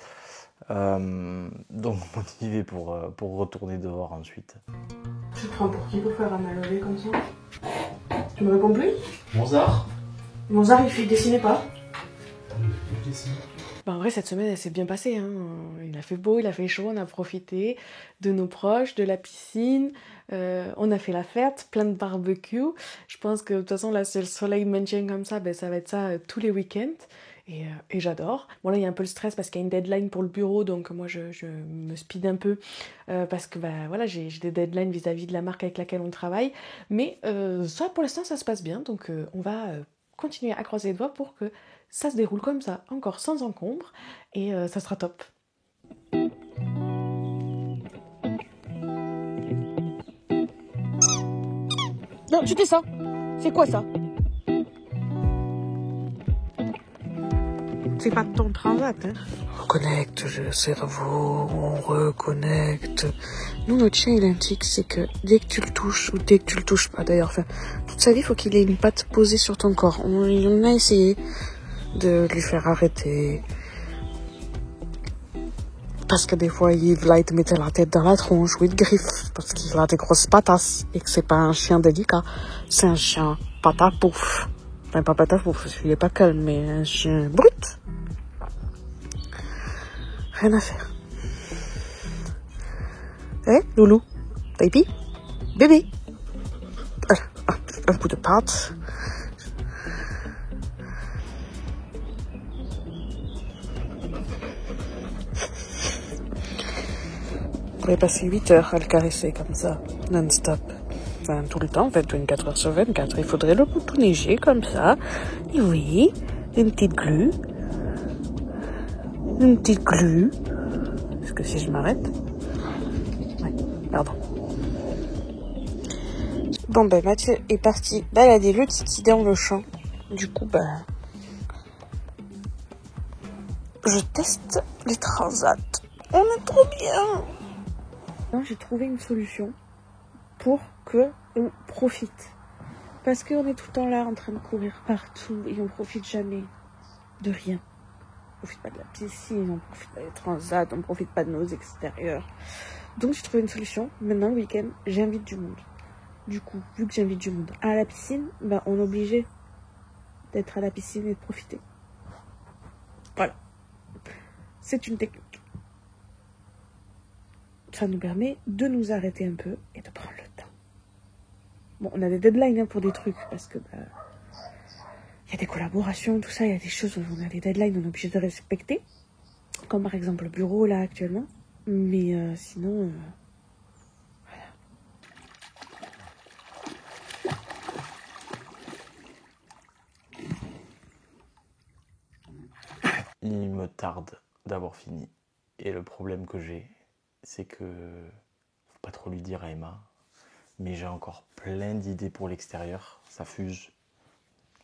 Donc motivé pour retourner dehors ensuite. Tu te prends pour qui pour faire un malové comme ça? Tu me réponds plus? Mozart. Mozart, il dessinait pas. Je dessine. En vrai, cette semaine, elle s'est bien passée. Hein. Il a fait beau, il a fait chaud, on a profité de nos proches, de la piscine. On a fait la fête, plein de barbecue. Je pense que de toute façon, là, si le soleil maintient comme ça, ça va être ça tous les week-ends. Et j'adore. Bon, là, il y a un peu le stress parce qu'il y a une deadline pour le bureau. Donc, moi, je me speed un peu parce que voilà, j'ai des deadlines vis-à-vis de la marque avec laquelle on travaille. Mais ça, pour l'instant, ça se passe bien. Donc, on va continuer à croiser les doigts pour que ça se déroule comme ça, encore sans encombre, et ça sera top. Non, tu ça. C'est quoi ça? C'est pas de ton transat, hein? On connecte le cerveau, on reconnecte. Nous, notre chien, il a un tic, c'est que dès que tu le touches, ou dès que tu le touches pas d'ailleurs, enfin, toute sa vie, il faut qu'il ait une patte posée sur ton corps. On a essayé de lui faire arrêter. Parce que des fois, il te mettait la tête dans la tronche ou il te griffe. Parce qu'il a des grosses patasses. Et que c'est pas un chien délicat. C'est un chien patapouf. Enfin, pas patapouf, il est pas calme, mais un chien brut. Rien à faire. Loulou? Baby? Bébé? Un coup de pâte. On pourrait passer 8 heures à le caresser comme ça, non-stop. Enfin, tout le temps, en fait, 24 heures sur 24. Il faudrait le boutonneiger comme ça. Et oui, une petite glu. Une petite glu. Parce que si je m'arrête... Ouais, pardon. Bon, Mathieu est parti balader le titi dans le champ. Du coup, je teste les transats. On est trop bien. J'ai trouvé une solution pour que on profite. Parce qu'on est tout le temps là en train de courir partout et on profite jamais de rien. On profite pas de la piscine, on profite pas des transats, on profite pas de nos extérieurs. Donc j'ai trouvé une solution. Maintenant le week-end, j'invite du monde. Du coup, vu que j'invite du monde à la piscine, on est obligé d'être à la piscine et de profiter. Voilà. C'est une technique. Ça nous permet de nous arrêter un peu et de prendre le temps. Bon, on a des deadlines pour des trucs, parce que y a des collaborations, tout ça, il y a des choses où on a des deadlines, on est obligé de respecter. Comme par exemple le bureau, là, actuellement. Mais sinon... voilà. Il me tarde d'avoir fini. Et le problème que j'ai, c'est que... faut pas trop lui dire à Emma, mais j'ai encore plein d'idées pour l'extérieur. Ça fuse.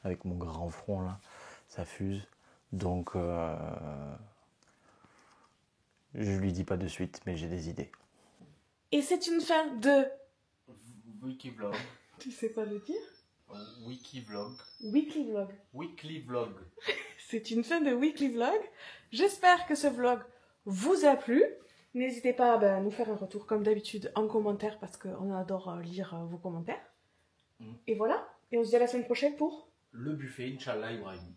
Avec mon grand front, là, ça fuse. Donc, je lui dis pas de suite, mais j'ai des idées. Et c'est une fin de... Wikivlog. Tu sais pas le dire? Wikivlog. Weekly vlog. Weekly vlog. C'est une fin de weekly vlog. J'espère que ce vlog vous a plu. N'hésitez pas à nous faire un retour comme d'habitude en commentaire parce qu'on adore lire vos commentaires. Et voilà. Et on se dit à la semaine prochaine pour... Le buffet, Inch'Allah Ibrahim.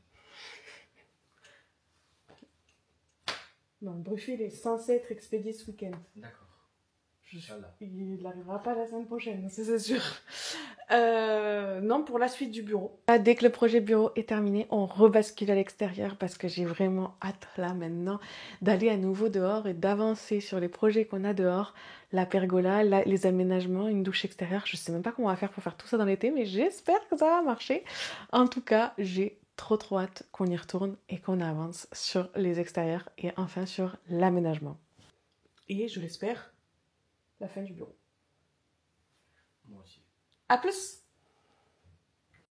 Non, le buffet il est censé être expédié ce week-end. D'accord. Il n'arrivera pas la semaine prochaine, c'est sûr. Non, pour la suite du bureau. Dès que le projet bureau est terminé, on rebascule à l'extérieur parce que j'ai vraiment hâte là maintenant d'aller à nouveau dehors et d'avancer sur les projets qu'on a dehors. La pergola, les aménagements, une douche extérieure. Je sais même pas comment on va faire pour faire tout ça dans l'été, mais j'espère que ça va marcher. En tout cas, j'ai trop hâte qu'on y retourne et qu'on avance sur les extérieurs et enfin sur l'aménagement. Et je l'espère, la fin du bureau. Moi aussi. À plus!